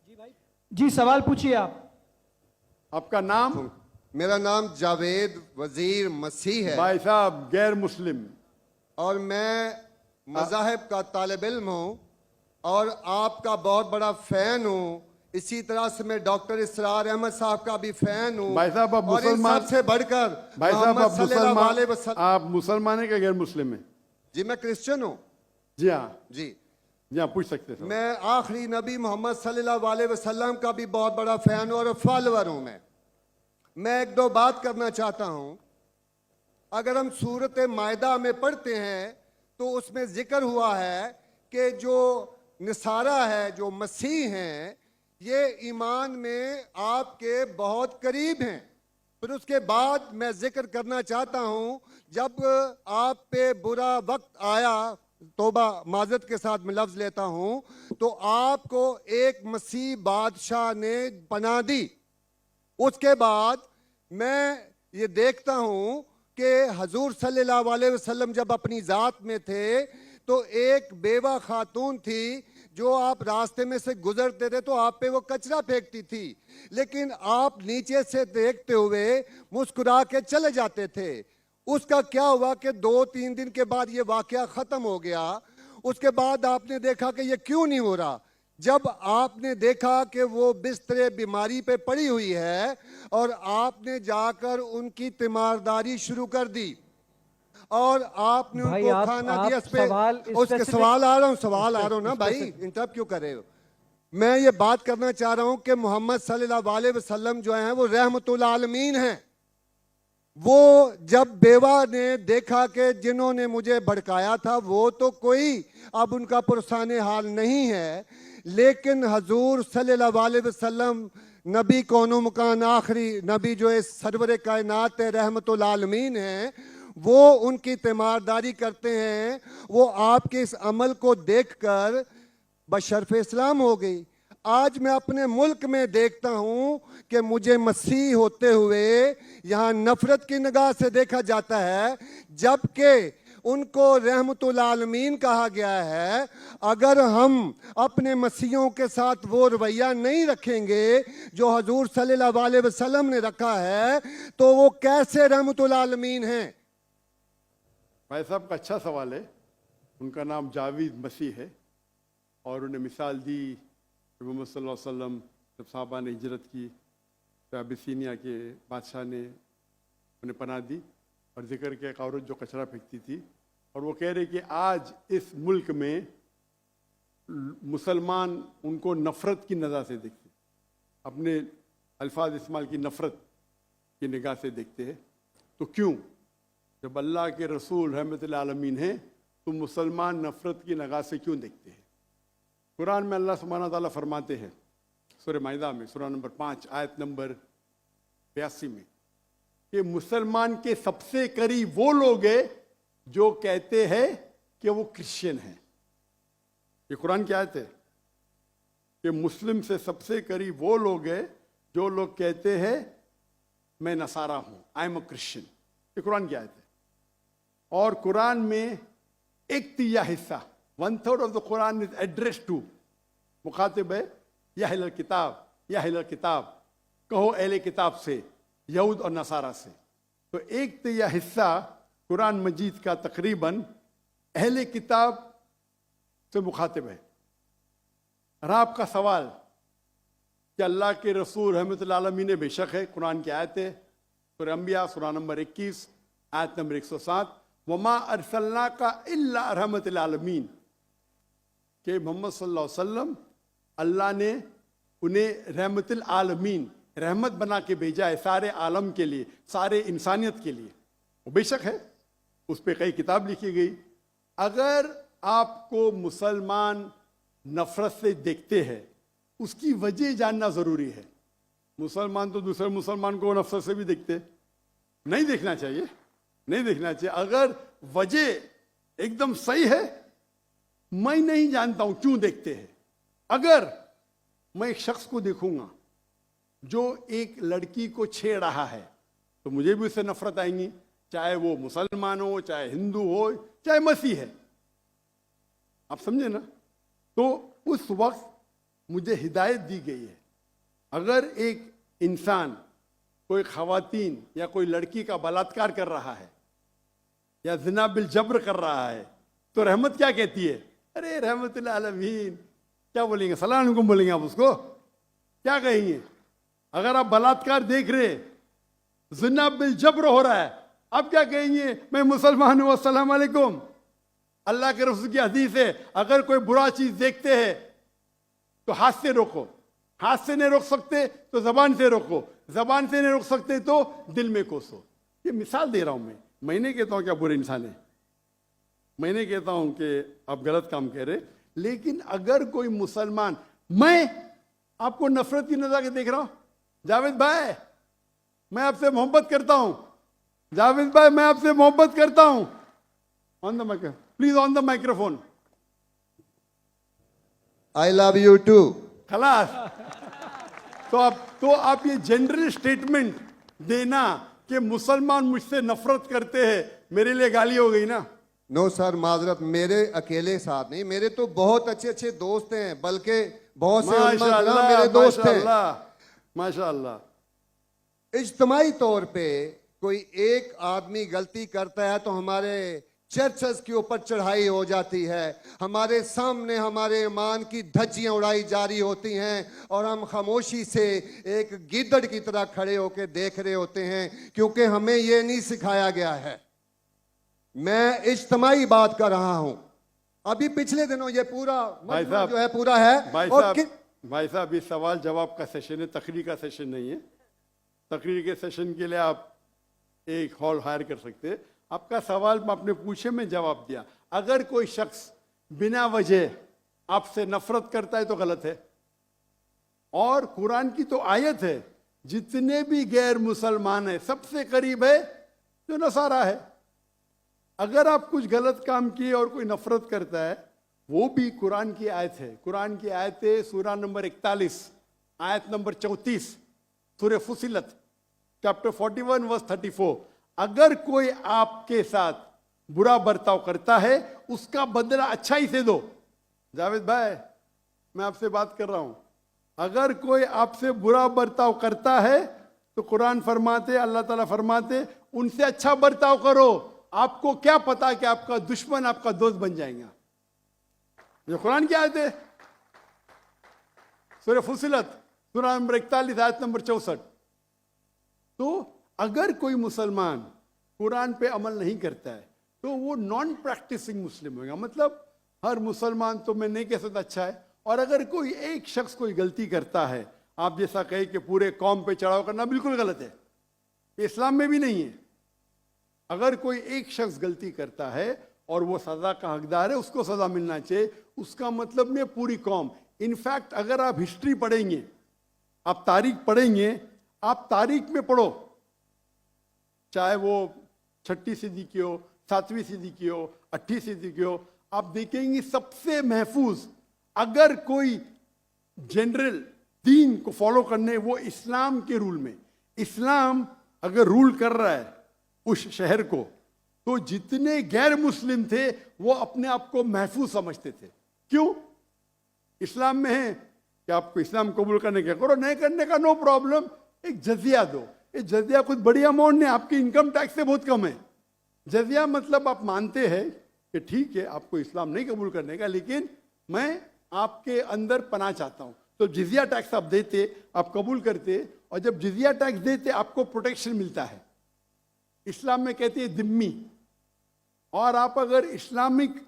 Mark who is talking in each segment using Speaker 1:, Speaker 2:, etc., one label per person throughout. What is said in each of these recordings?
Speaker 1: जी सवाल पूछिए आप।
Speaker 2: आपका नाम?
Speaker 3: मेरा नाम जावेद वजीर मसीह है
Speaker 2: भाई साहब गैर मुस्लिम।
Speaker 3: और मैं मज़ाहिब का तालिब इल्म हूँ और आपका बहुत बड़ा फ़ैन हूँ। इसी तरह से मैं डॉक्टर इसरार अहमद साहब का भी फ़ैन हूँ।
Speaker 2: भाई साहब आप
Speaker 3: और इन
Speaker 2: मुसलमान,
Speaker 3: सबसे बढ़कर
Speaker 2: भाई साहब
Speaker 3: मोहम्मद
Speaker 2: आप
Speaker 3: सल्लल्लाहु अलैहि
Speaker 2: मुसलमान,
Speaker 3: वसल्लम।
Speaker 2: आप मुसलमान है क्या गैर मुस्लिम है?
Speaker 3: जी मैं क्रिश्चियन हूँ।
Speaker 2: जी हाँ,
Speaker 3: जी
Speaker 2: जी हाँ, पूछ सकते हैं।
Speaker 3: मैं आखिरी नबी मोहम्मद सल्लल्लाहु अलैहि वसल्लम का भी बहुत बड़ा फ़ैन हूँ और फॉलोअर हूँ। मैं एक दो बात करना चाहता हूँ। अगर हम सूरत मायदा में पढ़ते हैं तो उसमें जिक्र हुआ है कि जो नसारा है, जो मसीह हैं, ये ईमान में आपके बहुत करीब हैं। फिर उसके बाद मैं जिक्र करना चाहता हूँ, जब आप पे बुरा वक्त आया, तोबा माजरत के साथ मैं लफ्ज़ लेता हूँ, तो आपको एक मसीह बादशाह ने पनाह दी। उसके बाद मैं ये देखता हूँ कि हजूर सल्लल्लाहु अलैहि वसल्लम जब अपनी ज़ात में थे तो एक बेवा खातून थी जो आप रास्ते में से गुजरते थे तो आप पे वो कचरा फेंकती थी, लेकिन आप नीचे से देखते हुए मुस्कुरा के चले जाते थे। उसका क्या हुआ कि 2-3 दिन के बाद ये वाकया ख़त्म हो गया। उसके बाद आपने देखा कि ये क्यों नहीं हो रहा। जब आपने देखा कि वो बिस्तरे बीमारी पे पड़ी हुई है और आपने जाकर उनकी तीमारदारी शुरू कर दी और आपने
Speaker 1: भाई
Speaker 3: उनको
Speaker 1: आप
Speaker 3: खाना दिया।
Speaker 1: सवाल
Speaker 3: उसके सवाल आ रहा हूँ ना भाई, इंटरप्ट क्यों कर रहे हो? मैं ये बात करना चाह रहा हूँ कि मोहम्मद सल्लल्लाहु अलैहि वसल्लम जो हैं वो रहमतुल आलमीन हैं। वो जब बेवा ने देखा कि जिन्होंने मुझे भड़काया था वो तो कोई अब उनका पुरसाने हाल नहीं है, लेकिन हजूर सल्लल्लाहु अलैहि वसल्लम नबी कौनो मकान आखिरी नबी जो इस सरवर कायनात रहमतुल आलमीन हैं, वो उनकी तीमारदारी करते हैं। वो आपके इस अमल को देखकर बशरफ इस्लाम हो गई। आज मैं अपने मुल्क में देखता हूँ कि मुझे मसीह होते हुए यहाँ नफरत की निगाह से देखा जाता है, जबकि उनको रहमतुल आलमीन कहा गया है। अगर हम अपने मसीहों के साथ वो रवैया नहीं रखेंगे जो हजूर सल्लल्लाहु अलैहि वसल्लम ने रखा है तो वो कैसे रहमतुल आलमीन हैं?
Speaker 2: भाई साहब का अच्छा सवाल है। उनका नाम जावेद मसीह है और उन्हें मिसाल दी मोहम्मद सल्लल्लाहु अलैहि वसल्लम जब साहबा ने हिजरत की तो अबिसीनिया के बादशाह ने उन्हें पनाह दी और जिक्र किया एक औरत जो कचरा फेंकती थी। और वो कह रहे कि आज इस मुल्क में मुसलमान उनको नफ़रत की नज़र से देखते, अपने अल्फाज इस्तेमाल की नफ़रत की निगाह से देखते हैं। तो क्यों, जब अल्लाह के रसूल रहमतुल आलमीन हैं तो मुसलमान नफ़रत की निगाह से क्यों देखते हैं? कुरान में अल्लाह सुब्हानहू व तआला फरमाते हैं सूरह माइदा में सूरह नंबर 5 आयत नंबर 82 में कि मुसलमान के सबसे करीब वो लोग हैं जो कहते हैं कि वो क्रिश्चियन हैं। ये कुरान की आयत है कि मुस्लिम से सबसे करीब वो लोग हैं जो लोग कहते हैं मैं नसारा हूँ, आई एम अ क्रिश्चियन। ये कुरान की आयत है। और कुरान में एक तिया हिस्सा 1/3 of the Quran is address to मुखातिब है या अहले किताब, या अहले किताब कहो अहले किताब से, यहूद और नसारा से। तो एक तिया हिस्सा कुरान मजीद का तकरीबन अहले किताब से मुखातिब है। और आपका सवाल कि अल्लाह के रसूल रहमतुल आलमीन बेशक है, कुरान की आयत है सूरह अंबिया सूरह नंबर 21 आयत नंबर 107 वमा अरसलना का इल्ला रहमतुल आलमीन, कि मोहम्मद सल्लल्लाहु अलैहि वसल्लम अल्लाह ने उन्हें रहमतुल आलमीन रहमत बना के भेजा है सारे आलम के लिए, सारे इंसानियत के लिए। वो बेशक है, उस पर कई किताब लिखी गई। अगर आपको मुसलमान नफरत से देखते हैं उसकी वजह जानना ज़रूरी है। मुसलमान तो दूसरे मुसलमान को नफरत से भी देखते, नहीं देखना चाहिए, नहीं देखना चाहिए। अगर वजह एकदम सही है, मैं नहीं जानता हूं क्यों देखते हैं। अगर मैं एक शख्स को देखूंगा जो एक लड़की को छेड़ रहा है तो मुझे भी उससे नफरत आएंगी, चाहे वो मुसलमान हो, चाहे हिंदू हो, चाहे मसीह है। आप समझे ना? तो उस वक्त मुझे हिदायत दी गई है, अगर एक इंसान कोई खवातीन या कोई लड़की का बलात्कार कर रहा है या ज़िना बिल जब्र कर रहा है, तो रहमत क्या कहती है? अरे रहमतुल आलमीन, क्या बोलेंगे? सलाम अलैकुम बोलेंगे आप उसको? क्या कहेंगे? अगर आप बलात्कार देख रहे, ज़िना बिल जब्र हो रहा है, आप क्या कहेंगे? मैं मुसलमान हूं, अस्सलाम वालेकुम। अल्लाह के रसूल की हदीस है, अगर कोई बुरा चीज देखते हैं तो हाथ से रोको, हाथ से नहीं रोक सकते तो जबान से रोको, जबान से नहीं रोक सकते तो दिल में कोसो। ये मिसाल दे रहा हूं मैं नहीं कहता हूं कि आप बुरे इंसान हैं, मैं नहीं कहता हूं कि आप गलत काम कह रहे, लेकिन अगर कोई मुसलमान, मैं आपको नफरत की नजर के देख रहा हूं, जावेद भाई मैं आपसे मोहब्बत करता हूं, जावेद भाई मैं आपसे मोहब्बत करता हूं, on the microphone please, on the microphone,
Speaker 3: I love you too.
Speaker 2: खलास। तो आप ये जनरल स्टेटमेंट देना कि मुसलमान मुझसे नफरत करते हैं, मेरे लिए गाली हो गई ना?
Speaker 3: नो सर, माजरत, मेरे अकेले साथ नहीं, मेरे तो बहुत अच्छे अच्छे दोस्त हैं, बल्कि बहुत से उलमा किराम मेरे दोस्त हैं।
Speaker 2: माशाअल्लाह।
Speaker 3: इज्तमाई तौर पे कोई एक आदमी गलती करता है तो हमारे चर्चेस के ऊपर चढ़ाई हो जाती है, हमारे सामने हमारे ईमान की धज्जियां उड़ाई जारी होती हैं और हम खामोशी से एक गिद्दड़ की तरह खड़े होकर देख रहे होते हैं, क्योंकि हमें यह नहीं सिखाया गया है। मैं इज्तमाई बात कर रहा हूं। अभी पिछले दिनों ये पूरा मजमा जो है पूरा है।
Speaker 2: भाई साहब ये सवाल जवाब का सेशन है, तकरीर का सेशन नहीं है। तकरीर के सेशन के लिए आप एक हॉल हायर कर सकते हैं। आपका सवाल आपने पूछे, मैं जवाब दिया। अगर कोई शख्स बिना वजह आपसे नफरत करता है तो गलत है, और कुरान की तो आयत है, जितने भी गैर मुसलमान है सबसे करीब है जो नसारा है। अगर आप कुछ गलत काम किए और कोई नफरत करता है, वो भी कुरान की आयत है। कुरान की आयत है सूरा नंबर 41 आयत नंबर 34 सूरह फुसिलत चैप्टर 41 वर्स 34। अगर कोई आपके साथ बुरा बर्ताव करता है उसका बदला अच्छाई से दो। जावेद भाई मैं आपसे बात कर रहा हूं, अगर कोई आपसे बुरा बर्ताव करता है तो कुरान फरमाते, अल्लाह ताला फरमाते, उनसे अच्छा बर्ताव करो। आपको क्या पता कि आपका दुश्मन आपका दोस्त बन जाएगा। ये कुरान की आयत है, सूरह फुसिलत सूरा नंबर 41 आयत नंबर 64। तो अगर कोई मुसलमान कुरान पे अमल नहीं करता है तो वो नॉन प्रैक्टिसिंग मुस्लिम होगा। मतलब हर मुसलमान तो मैं नहीं कह सकता अच्छा है, और अगर कोई एक शख्स कोई गलती करता है, आप जैसा कहे कि पूरे कौम पे चढ़ाव करना बिल्कुल गलत है, ये इस्लाम में भी नहीं है। अगर कोई एक शख्स गलती करता है और वो सजा का हकदार है, उसको सजा मिलना चाहिए। उसका मतलब नहीं पूरी कौम। इनफैक्ट अगर आप हिस्ट्री पढ़ेंगे, आप तारीख पढ़ेंगे, आप तारीख में पढ़ो, चाहे वो 6वीं सदी की हो, 7वीं सदी की हो, 8वीं सदी की हो, आप देखेंगे सबसे महफूज अगर कोई जनरल दीन को फॉलो करने, वो इस्लाम के रूल में। इस्लाम अगर रूल कर रहा है उस शहर को, तो जितने गैर मुस्लिम थे वो अपने आप को महफूज समझते थे। क्यों? इस्लाम में है कि आपको इस्लाम कबूल करने का करो, नहीं करने का नो प्रॉब्लम, एक जजिया दो। ये जजिया कुछ बड़ी अमाउंट नहीं, आपकी इनकम टैक्स से बहुत कम है। जजिया मतलब आप मानते हैं कि ठीक है आपको इस्लाम नहीं कबूल करने का, लेकिन मैं आपके अंदर पनाह चाहता हूं, तो जिजिया टैक्स आप देते, आप कबूल करते, और जब जिजिया टैक्स देते आपको प्रोटेक्शन मिलता है। इस्लाम में कहते हैं दिम्मी। और आप अगर इस्लामिक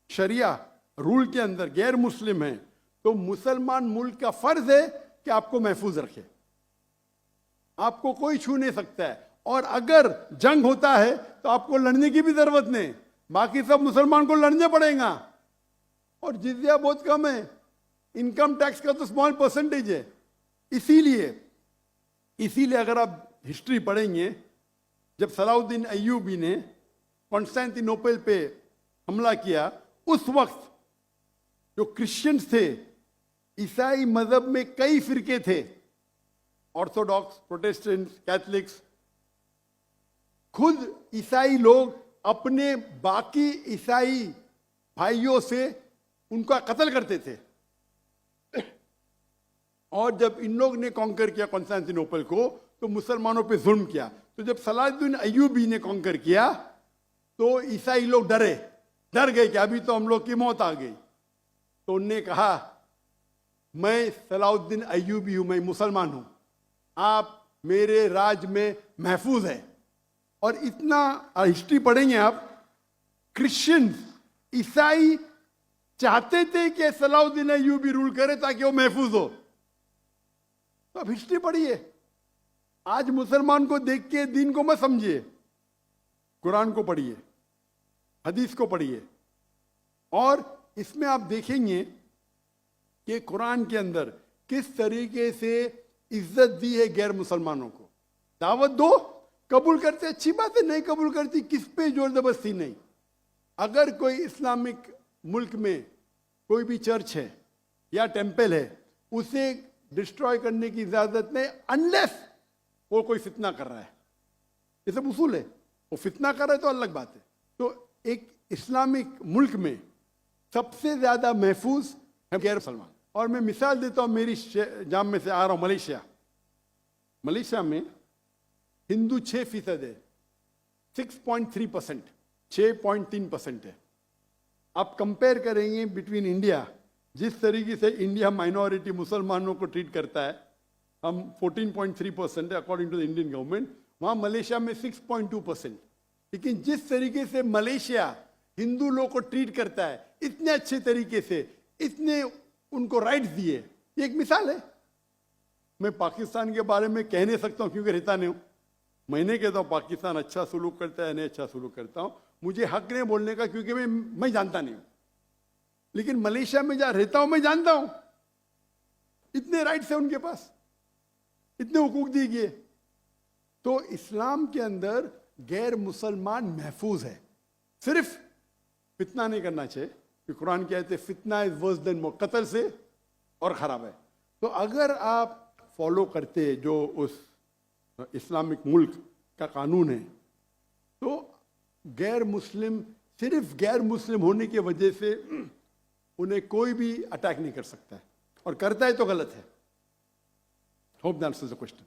Speaker 2: शरिया रूल के अंदर गैर मुस्लिम हैं तो मुसलमान मुल्क का फर्ज है कि आपको महफूज रखे, आपको कोई छू नहीं सकता है। और अगर जंग होता है तो आपको लड़ने की भी जरूरत नहीं, बाकी सब मुसलमान को लड़ने पड़ेगा। और जिजिया बहुत कम है, इनकम टैक्स का तो स्मॉल परसेंटेज है। इसीलिए अगर आप हिस्ट्री पढ़ेंगे, जब सलाउद्दीन अय्यूबी ने कॉन्स्टेंटिनोपल पे हमला किया, उस वक्त जो क्रिश्चियंस थे, ईसाई मजहब में कई फिरके थे, ऑर्थोडॉक्स, प्रोटेस्टेंट, कैथलिक्स, खुद ईसाई लोग अपने बाकी ईसाई भाइयों से उनका कत्ल करते थे। और जब इन लोग ने कॉन्कर किया कॉन्स्टेंटिनोपल को तो मुसलमानों पे जुल्म किया। तो जब सलाहुद्दीन अय्यूबी ने कॉन्कर किया तो ईसाई लोग डर गए कि अभी तो हम लोग की मौत आ गई। तो उनने कहा मैं सलाहुद्दीन अय्यूबी हूं, मैं मुसलमान हूं, आप मेरे राज में महफूज है। और इतना हिस्ट्री पढ़ेंगे आप, क्रिश्चियंस ईसाई चाहते थे कि सलाहुद्दीन अय्यूबी रूल करे ताकि वो महफूज हो। तो अब हिस्ट्री पढ़िए। आज मुसलमान को देख के दीन को मत समझिए, कुरान को पढ़िए, हदीस को पढ़िए। और इसमें आप देखेंगे कि कुरान के अंदर किस तरीके से इज्जत दी है गैर मुसलमानों को। दावत दो, कबूल करते अच्छी बात है, नहीं कबूल करती किस पे जोर जबरदस्ती नहीं। अगर कोई इस्लामिक मुल्क में कोई भी चर्च है या टेंपल है, उसे डिस्ट्रॉय करने की इजाजत नहीं, अनलेस वो कोई फितना कर रहा है। ये सब उसूल है। वो फितना कर रहा है तो अलग बात है। तो एक इस्लामिक मुल्क में सबसे ज्यादा महफूज है गैर मुसलमान। और मैं मिसाल देता हूं, मेरी जाम में से आ रहा हूं मलेशिया। मलेशिया में हिंदू 6% है, 6.3%, 6.3% है। आप कंपेयर करेंगे बिटवीन इंडिया, जिस तरीके से इंडिया माइनॉरिटी मुसलमानों को ट्रीट करता है, हम 14.3% है according to the Indian government, वहां मलेशिया में 6.2%। लेकिन जिस तरीके से मलेशिया हिंदू लोगों को ट्रीट करता है, इतने अच्छे तरीके से, इतने उनको राइट्स दिए, ये एक मिसाल है। मैं पाकिस्तान के बारे में कह नहीं सकता हूं क्योंकि रहता नहीं हूं। मैं नहीं कहता हूं पाकिस्तान अच्छा सुलूक करता है, नहीं अच्छा सुलूक करता हूं, मुझे हक नहीं बोलने का क्योंकि मैं जानता नहीं हूं। लेकिन मलेशिया में जहां रहता हूं मैं जानता हूं, इतने राइट्स है उनके पास, इतने हुकूक दिए गए। तो इस्लाम के अंदर गैर मुसलमान महफूज है। सिर्फ फितना नहीं करना चाहिए कि कुरान कहते हैं फितना इज वर्स देन मौत, कत्ल से और खराब है। तो अगर आप फॉलो करते जो उस इस्लामिक मुल्क का कानून है, तो गैर मुस्लिम, सिर्फ गैर मुस्लिम होने की वजह से उन्हें कोई भी अटैक नहीं कर सकता है, और करता है तो गलत है। Hope that answers the question.